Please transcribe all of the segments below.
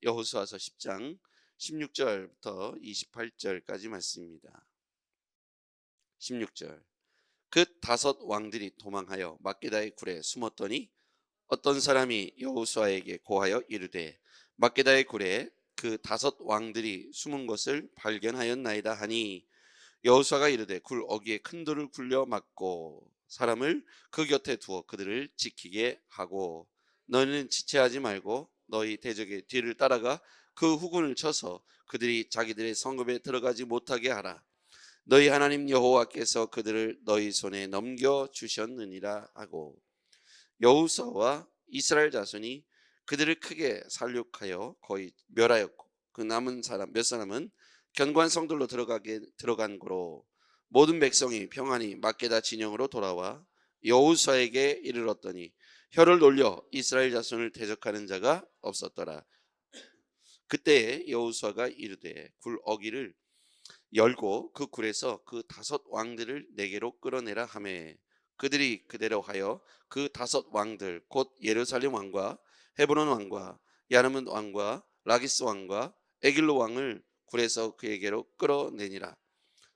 여호수아서 10장 16절부터 28절까지 말씀입니다. 16절. 그 다섯 왕들이 도망하여 막게다의 굴에 숨었더니 어떤 사람이 여호수아에게 고하여 이르되 막게다의 굴에 그 다섯 왕들이 숨은 것을 발견하였나이다 하니, 여호수아가 이르되 굴 어귀에 큰 돌을 굴려 막고 사람을 그 곁에 두어 그들을 지키게 하고, 너희는 지체하지 말고 너희 대적의 뒤를 따라가 그 후군을 쳐서 그들이 자기들의 성읍에 들어가지 못하게 하라. 너희 하나님 여호와께서 그들을 너희 손에 넘겨 주셨느니라 하고, 여호수아와 이스라엘 자손이 그들을 크게 살육하여 거의 멸하였고, 그 남은 사람 몇 사람은 견고한 성들로 들어간 고로 모든 백성이 평안히 막게다 진영으로 돌아와 여호수아에게 이르렀더니 혀를 놀려 이스라엘 자손을 대적하는 자가 없었더라. 그때에 여호수아가 이르되 굴 어귀를 열고 그 굴에서 그 다섯 왕들을 내게로 끌어내라 하매, 그들이 그대로 하여 그 다섯 왕들 곧 예루살렘 왕과 헤브론 왕과 야르문 왕과 라기스 왕과 에길로 왕을 굴에서 그에게로 끌어내니라.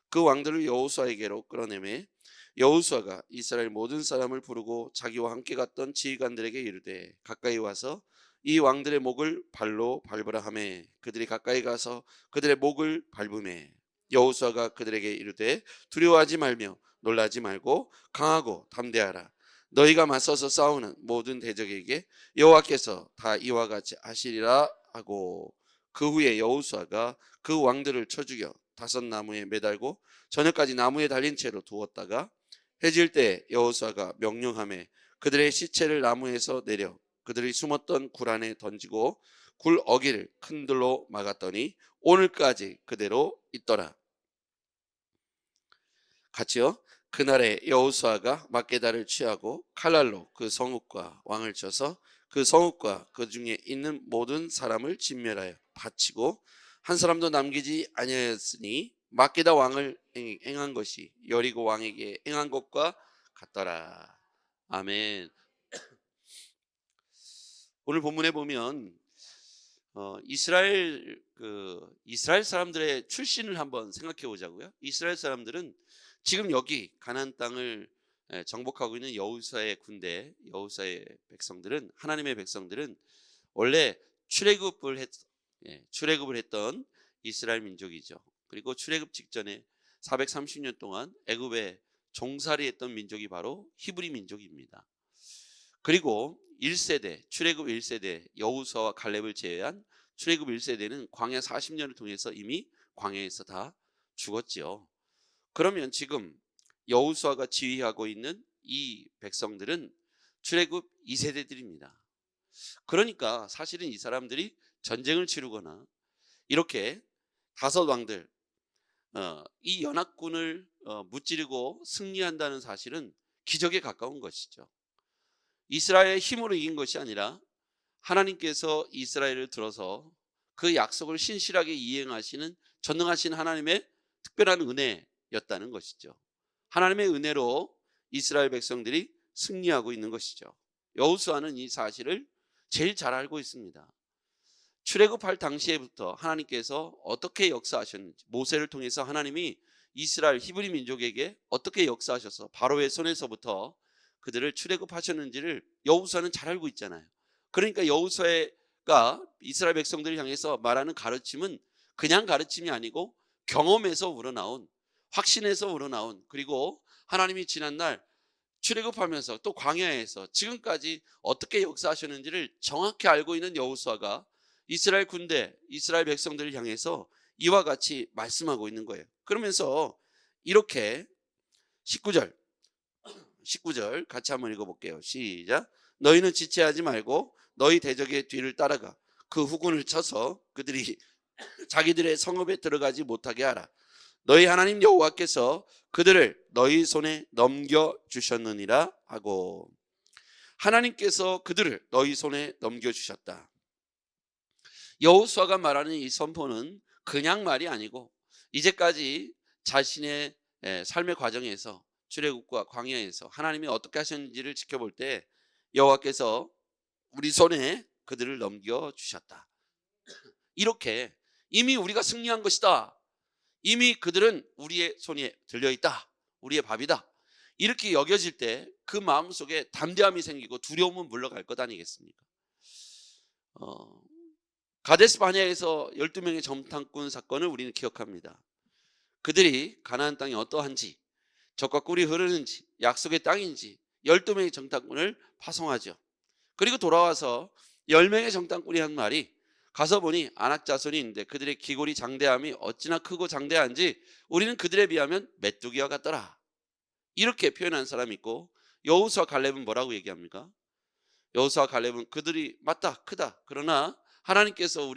그 왕들을 여호수아에게로 끌어내매, 여호수아가 이스라엘 모든 사람을 부르고 자기와 함께 갔던 지휘관들에게 이르되 가까이 와서 이 왕들의 목을 발로 밟으라 하매, 그들이 가까이 가서 그들의 목을 밟으매, 여호수아가 그들에게 이르되 두려워하지 말며 놀라지 말고 강하고 담대하라. 너희가 맞서서 싸우는 모든 대적에게 여호와께서 다 이와 같이 하시리라 하고, 그 후에 여호수아가 그 왕들을 쳐 죽여 다섯 나무에 매달고 저녁까지 나무에 달린 채로 두었다가 해질 때 여호수아가 명령하매 그들의 시체를 나무에서 내려 그들이 숨었던 굴 안에 던지고 굴 어귀를 큰 돌로 막았더니 오늘까지 그대로 있더라. 같이요. 그날에 여호수아가 막게다를 취하고 칼날로 그 성읍과 왕을 쳐서 그 성읍과 그 중에 있는 모든 사람을 진멸하여 바치고 한 사람도 남기지 아니하였으니 막게다 왕을 행한 것이 여리고 왕에게 행한 것과 같더라. 아멘. 오늘 본문에 보면 이스라엘 사람들의 출신을 한번 생각해 보자고요. 이스라엘 사람들은 지금 여기 가나안 땅을 정복하고 있는 여호수아의 군대, 여호수아의 백성들은, 하나님의 백성들은 원래 출애굽을 했던 이스라엘 민족이죠. 그리고 출애굽 직전에 430년 동안 애굽에 종살이했던 민족이 바로 히브리 민족입니다. 그리고 1세대, 출애굽 1세대 여호수아와 갈렙을 제외한 출애굽 1세대는 광야 40년을 통해서 이미 광야에서 다 죽었지요. 그러면 지금 여호수아가 지휘하고 있는 이 백성들은 출애굽 2세대들입니다. 그러니까 사실은 이 사람들이 전쟁을 치르거나 이렇게 다섯 왕들, 이 연합군을 무찌르고 승리한다는 사실은 기적에 가까운 것이죠. 이스라엘의 힘으로 이긴 것이 아니라 하나님께서 이스라엘을 들어서 그 약속을 신실하게 이행하시는 전능하신 하나님의 특별한 은혜였다는 것이죠. 하나님의 은혜로 이스라엘 백성들이 승리하고 있는 것이죠. 여호수아는 이 사실을 제일 잘 알고 있습니다. 출애굽할 당시에부터 하나님께서 어떻게 역사하셨는지, 모세를 통해서 하나님이 이스라엘 히브리 민족에게 어떻게 역사하셔서 바로의 손에서부터 그들을 출애굽하셨는지를 여호수아는 잘 알고 있잖아요. 그러니까 여호수아가 이스라엘 백성들을 향해서 말하는 가르침은 그냥 가르침이 아니고 경험에서 우러나온, 확신에서 우러나온, 그리고 하나님이 지난날 출애굽하면서 또 광야에서 지금까지 어떻게 역사하셨는지를 정확히 알고 있는 여호수아가 이스라엘 군대, 이스라엘 백성들을 향해서 이와 같이 말씀하고 있는 거예요. 그러면서 이렇게 19절 같이 한번 읽어볼게요. 시작. 너희는 지체하지 말고 너희 대적의 뒤를 따라가 그 후군을 쳐서 그들이 자기들의 성읍에 들어가지 못하게 하라. 너희 하나님 여호와께서 그들을 너희 손에 넘겨주셨느니라 하고, 하나님께서 그들을 너희 손에 넘겨주셨다. 여호수아가 말하는 이 선포는 그냥 말이 아니고 이제까지 자신의 삶의 과정에서 출애굽과 광야에서 하나님이 어떻게 하셨는지를 지켜볼 때 여호와께서 우리 손에 그들을 넘겨주셨다. 이렇게 이미 우리가 승리한 것이다. 이미 그들은 우리의 손에 들려있다. 우리의 밥이다. 이렇게 여겨질 때 그 마음속에 담대함이 생기고 두려움은 물러갈 것 아니겠습니까? 가데스 바네아에서 12명의 정탐꾼 사건을 우리는 기억합니다. 그들이 가나안 땅이 어떠한지, 젖과 꿀이 흐르는지, 약속의 땅인지 12명의 정탐꾼을 파송하죠. 그리고 돌아와서 10명의 정탐꾼이 한 말이, 가서 보니 아낙 자손이 있는데 그들의 기골이 장대함이 어찌나 크고 장대한지 우리는 그들에 비하면 메뚜기와 같더라. 이렇게 표현한 사람이 있고, 여호수아 갈렙은 뭐라고 얘기합니까? 여호수아 갈렙은 그들이 맞다, 크다. 그러나 하나님께서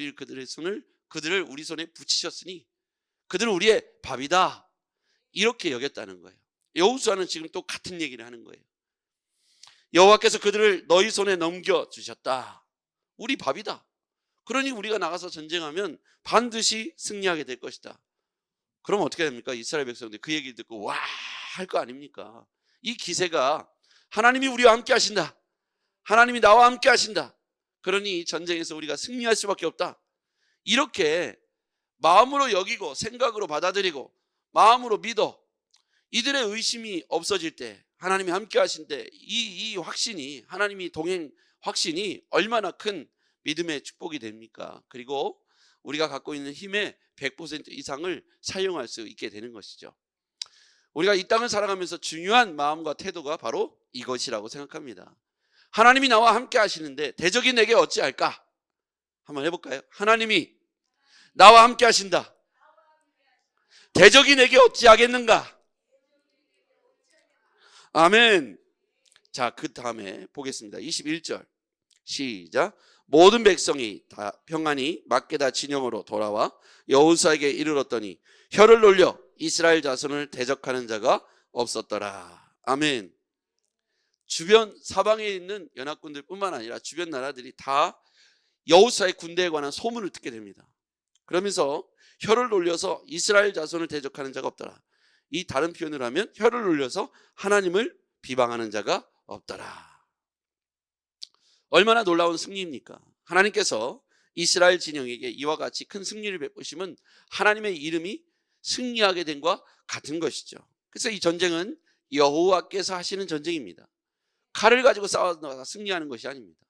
그들을 우리 손에 붙이셨으니 그들은 우리의 밥이다. 이렇게 여겼다는 거예요. 여호수아는 지금 또 같은 얘기를 하는 거예요. 여호와께서 그들을 너희 손에 넘겨주셨다. 우리 밥이다. 그러니 우리가 나가서 전쟁하면 반드시 승리하게 될 것이다. 그럼 어떻게 됩니까? 이스라엘 백성들이 그 얘기 듣고 와 할 거 아닙니까? 이 기세가 하나님이 우리와 함께 하신다. 하나님이 나와 함께 하신다. 그러니 전쟁에서 우리가 승리할 수밖에 없다. 이렇게 마음으로 여기고 생각으로 받아들이고 마음으로 믿어 이들의 의심이 없어질 때, 하나님이 함께 하신 때 이 확신이, 하나님이 동행 확신이 얼마나 큰 믿음의 축복이 됩니까? 그리고 우리가 갖고 있는 힘의 100% 이상을 사용할 수 있게 되는 것이죠. 우리가 이 땅을 살아가면서 중요한 마음과 태도가 바로 이것이라고 생각합니다. 하나님이 나와 함께 하시는데 대적이 내게 어찌할까? 한번 해볼까요? 하나님이 나와 함께 하신다. 대적이 내게 어찌하겠는가? 아멘. 자, 그 다음에 보겠습니다. 21절 시작. 모든 백성이 다 평안히 막게다 진영으로 돌아와 여호수아에게 이르렀더니 혀를 놀려 이스라엘 자손을 대적하는 자가 없었더라. 아멘. 주변 사방에 있는 연합군들 뿐만 아니라 주변 나라들이 다 여호수아의 군대에 관한 소문을 듣게 됩니다. 그러면서 혀를 놀려서 이스라엘 자손을 대적하는 자가 없더라. 이 다른 표현을 하면 혀를 놀려서 하나님을 비방하는 자가 없더라. 얼마나 놀라운 승리입니까? 하나님께서 이스라엘 진영에게 이와 같이 큰 승리를 베푸시면 하나님의 이름이 승리하게 된 것과 같은 것이죠. 그래서 이 전쟁은 여호와께서 하시는 전쟁입니다. 칼을 가지고 싸워서 승리하는 것이 아닙니다.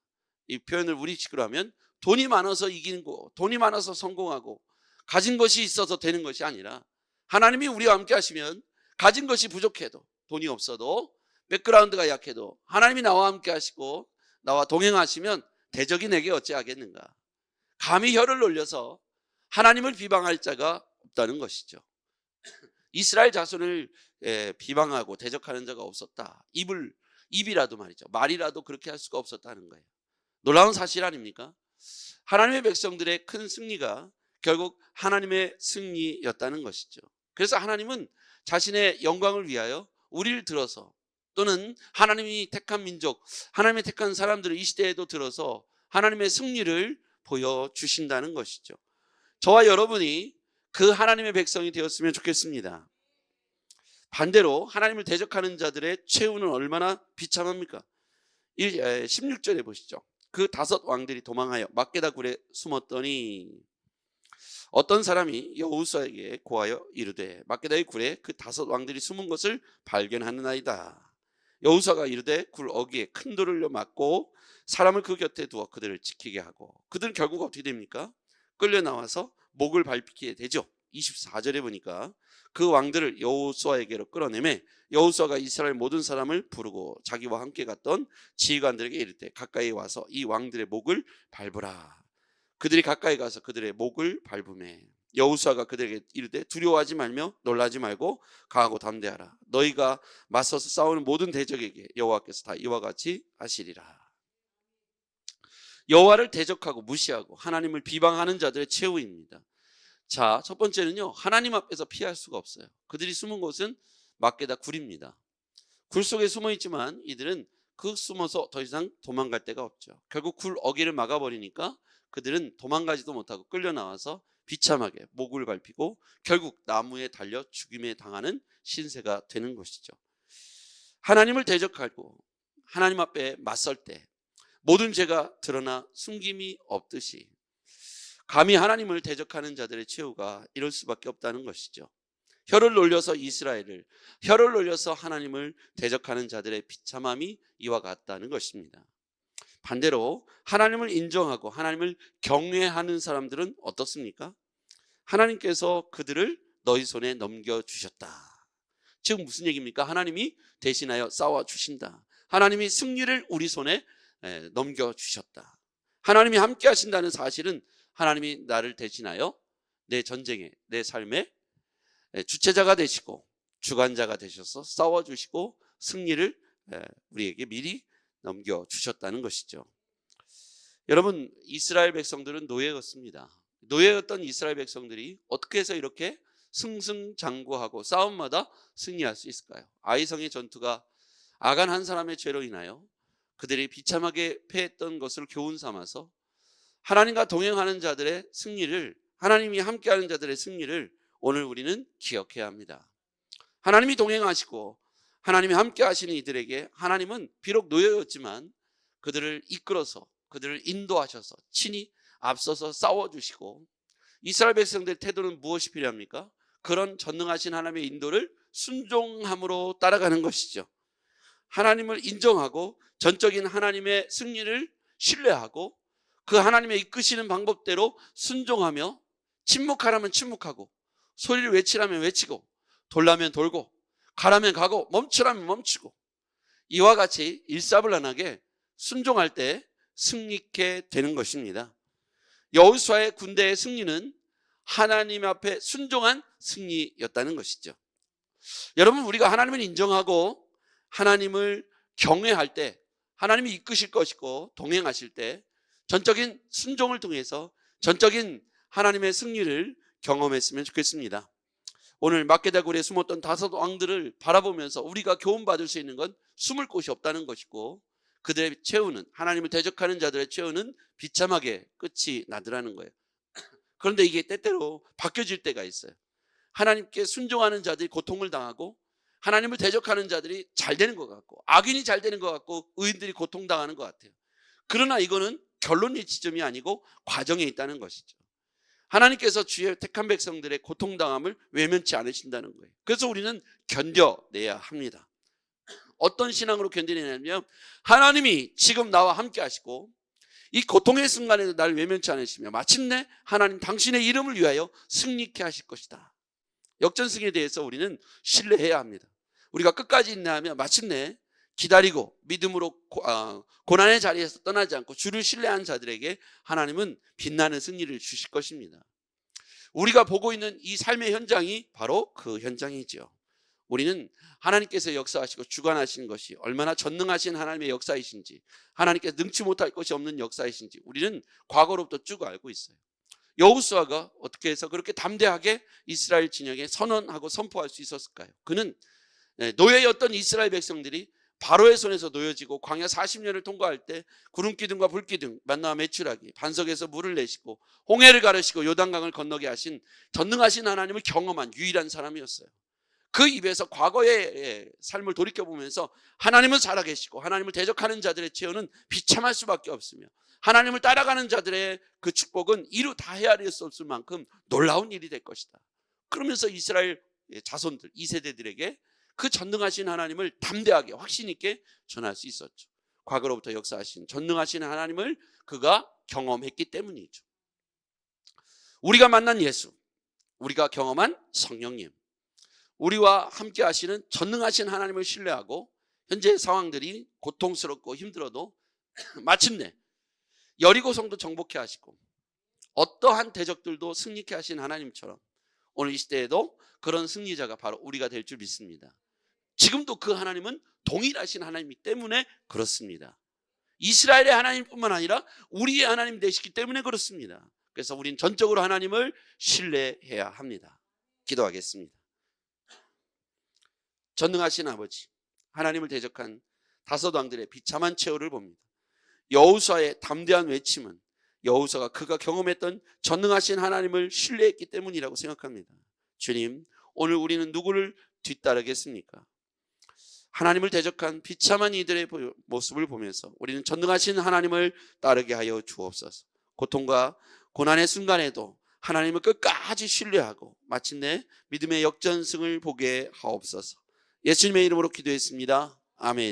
이 표현을 우리식으로 하면 돈이 많아서 이기는 거, 돈이 많아서 성공하고 가진 것이 있어서 되는 것이 아니라, 하나님이 우리와 함께 하시면 가진 것이 부족해도, 돈이 없어도, 백그라운드가 약해도 하나님이 나와 함께 하시고 나와 동행하시면 대적이 내게 어찌하겠는가? 감히 혀를 놀려서 하나님을 비방할 자가 없다는 것이죠. 이스라엘 자손을 비방하고 대적하는 자가 없었다. 입이라도 말이죠. 말이라도 그렇게 할 수가 없었다는 거예요. 놀라운 사실 아닙니까? 하나님의 백성들의 큰 승리가 결국 하나님의 승리였다는 것이죠. 그래서 하나님은 자신의 영광을 위하여 우리를 들어서, 또는 하나님이 택한 민족, 하나님의 택한 사람들을 이 시대에도 들어서 하나님의 승리를 보여주신다는 것이죠. 저와 여러분이 그 하나님의 백성이 되었으면 좋겠습니다. 반대로 하나님을 대적하는 자들의 최후는 얼마나 비참합니까? 16절에 보시죠. 그 5 왕들이 도망하여 막게다 굴에 숨었더니 어떤 사람이 여호수아에게 고하여 이르되 막게다의 굴에 그 5 왕들이 숨은 것을 발견하느나이다. 여호수아가 이르되 굴 어귀에 큰 돌을 맞고 사람을 그 곁에 두어 그들을 지키게 하고, 그들은 결국 어떻게 됩니까? 끌려 나와서 목을 밟히게 되죠. 24절에 보니까 그 왕들을 여호수아에게로 끌어내매 여호수아가 이스라엘 모든 사람을 부르고 자기와 함께 갔던 지휘관들에게 이르되 가까이 와서 이 왕들의 목을 밟으라. 그들이 가까이 가서 그들의 목을 밟으매 여호수아가 그들에게 이르되 두려워하지 말며 놀라지 말고 강하고 담대하라. 너희가 맞서서 싸우는 모든 대적에게 여호와께서 다 이와 같이 하시리라. 여호와를 대적하고 무시하고 하나님을 비방하는 자들의 최후입니다. 자, 첫 번째는요, 하나님 앞에서 피할 수가 없어요. 그들이 숨은 곳은 막게다 굴입니다. 굴 속에 숨어 있지만 이들은 그 숨어서 더 이상 도망갈 데가 없죠. 결국 굴 어귀를 막아버리니까 그들은 도망가지도 못하고 끌려 나와서 비참하게 목을 밟히고 결국 나무에 달려 죽임에 당하는 신세가 되는 것이죠. 하나님을 대적하고 하나님 앞에 맞설 때 모든 죄가 드러나 숨김이 없듯이 감히 하나님을 대적하는 자들의 최후가 이럴 수밖에 없다는 것이죠. 혀를 놀려서 이스라엘을, 혀를 놀려서 하나님을 대적하는 자들의 비참함이 이와 같다는 것입니다. 반대로 하나님을 인정하고 하나님을 경외하는 사람들은 어떻습니까? 하나님께서 그들을 너희 손에 넘겨주셨다. 즉 무슨 얘기입니까? 하나님이 대신하여 싸워주신다. 하나님이 승리를 우리 손에 넘겨주셨다. 하나님이 함께 하신다는 사실은 하나님이 나를 대신하여 내 전쟁에, 내 삶에 주체자가 되시고 주관자가 되셔서 싸워주시고 승리를 우리에게 미리 넘겨주셨다는 것이죠. 여러분, 이스라엘 백성들은 노예였습니다. 노예였던 이스라엘 백성들이 어떻게 해서 이렇게 승승장구하고 싸움마다 승리할 수 있을까요? 아이성의 전투가 아간 한 사람의 죄로 인하여 그들이 비참하게 패했던 것을 교훈 삼아서 하나님과 동행하는 자들의 승리를, 하나님이 함께하는 자들의 승리를 오늘 우리는 기억해야 합니다. 하나님이 동행하시고 하나님이 함께하시는 이들에게 하나님은 비록 노예였지만 그들을 이끌어서, 그들을 인도하셔서 친히 앞서서 싸워주시고, 이스라엘 백성들의 태도는 무엇이 필요합니까? 그런 전능하신 하나님의 인도를 순종함으로 따라가는 것이죠. 하나님을 인정하고 전적인 하나님의 승리를 신뢰하고 그 하나님의 이끄시는 방법대로 순종하며, 침묵하라면 침묵하고 소리를 외치라면 외치고 돌라면 돌고 가라면 가고 멈추라면 멈추고, 이와 같이 일사불란하게 순종할 때 승리케 되는 것입니다. 여호수아의 군대의 승리는 하나님 앞에 순종한 승리였다는 것이죠. 여러분, 우리가 하나님을 인정하고 하나님을 경외할 때 하나님이 이끄실 것이고 동행하실 때 전적인 순종을 통해서 전적인 하나님의 승리를 경험했으면 좋겠습니다. 오늘 막게다굴에 숨었던 5 왕들을 바라보면서 우리가 교훈받을 수 있는 건 숨을 곳이 없다는 것이고, 그들의 최후는, 하나님을 대적하는 자들의 최후는 비참하게 끝이 나더라는 거예요. 그런데 이게 때때로 바뀌어질 때가 있어요. 하나님께 순종하는 자들이 고통을 당하고 하나님을 대적하는 자들이 잘 되는 것 같고, 악인이 잘 되는 것 같고 의인들이 고통당하는 것 같아요. 그러나 이거는 결론의 지점이 아니고 과정에 있다는 것이죠. 하나님께서 주의 택한 백성들의 고통당함을 외면치 않으신다는 거예요. 그래서 우리는 견뎌내야 합니다. 어떤 신앙으로 견디느냐면, 하나님이 지금 나와 함께 하시고 이 고통의 순간에도 나를 외면치 않으시며 마침내 하나님 당신의 이름을 위하여 승리케 하실 것이다. 역전승에 대해서 우리는 신뢰해야 합니다. 우리가 끝까지 인내하면 마침내 기다리고 믿음으로 고난의 자리에서 떠나지 않고 주를 신뢰한 자들에게 하나님은 빛나는 승리를 주실 것입니다. 우리가 보고 있는 이 삶의 현장이 바로 그 현장이죠. 우리는 하나님께서 역사하시고 주관하시는 것이 얼마나 전능하신 하나님의 역사이신지, 하나님께서 능치 못할 것이 없는 역사이신지 우리는 과거로부터 쭉 알고 있어요. 여호수아가 어떻게 해서 그렇게 담대하게 이스라엘 진영에 선언하고 선포할 수 있었을까요? 그는 노예였던 이스라엘 백성들이 바로의 손에서 놓여지고 광야 40년을 통과할 때 구름기둥과 불기둥, 만나와 메추라기, 반석에서 물을 내시고 홍해를 가르시고 요단강을 건너게 하신 전능하신 하나님을 경험한 유일한 사람이었어요. 그 입에서 과거의 삶을 돌이켜보면서 하나님은 살아계시고 하나님을 대적하는 자들의 최후는 비참할 수밖에 없으며 하나님을 따라가는 자들의 그 축복은 이루 다 헤아릴 수 없을 만큼 놀라운 일이 될 것이다. 그러면서 이스라엘 자손들, 2세대들에게 그 전능하신 하나님을 담대하게 확신 있게 전할 수 있었죠. 과거로부터 역사하신 전능하신 하나님을 그가 경험했기 때문이죠. 우리가 만난 예수, 우리가 경험한 성령님, 우리와 함께 하시는 전능하신 하나님을 신뢰하고 현재의 상황들이 고통스럽고 힘들어도 마침내 여리고성도 정복해 하시고 어떠한 대적들도 승리케 하신 하나님처럼 오늘 이 시대에도 그런 승리자가 바로 우리가 될 줄 믿습니다. 지금도 그 하나님은 동일하신 하나님이기 때문에 그렇습니다. 이스라엘의 하나님뿐만 아니라 우리의 하나님 되시기 때문에 그렇습니다. 그래서 우리는 전적으로 하나님을 신뢰해야 합니다. 기도하겠습니다. 전능하신 아버지, 하나님을 대적한 5 왕들의 비참한 최후를 봅니다. 여호수아의 담대한 외침은 여호수아가 그가 경험했던 전능하신 하나님을 신뢰했기 때문이라고 생각합니다. 주님, 오늘 우리는 누구를 뒤따르겠습니까? 하나님을 대적한 비참한 이들의 모습을 보면서 우리는 전능하신 하나님을 따르게 하여 주옵소서. 고통과 고난의 순간에도 하나님을 끝까지 신뢰하고 마침내 믿음의 역전승을 보게 하옵소서. 예수님의 이름으로 기도했습니다. 아멘.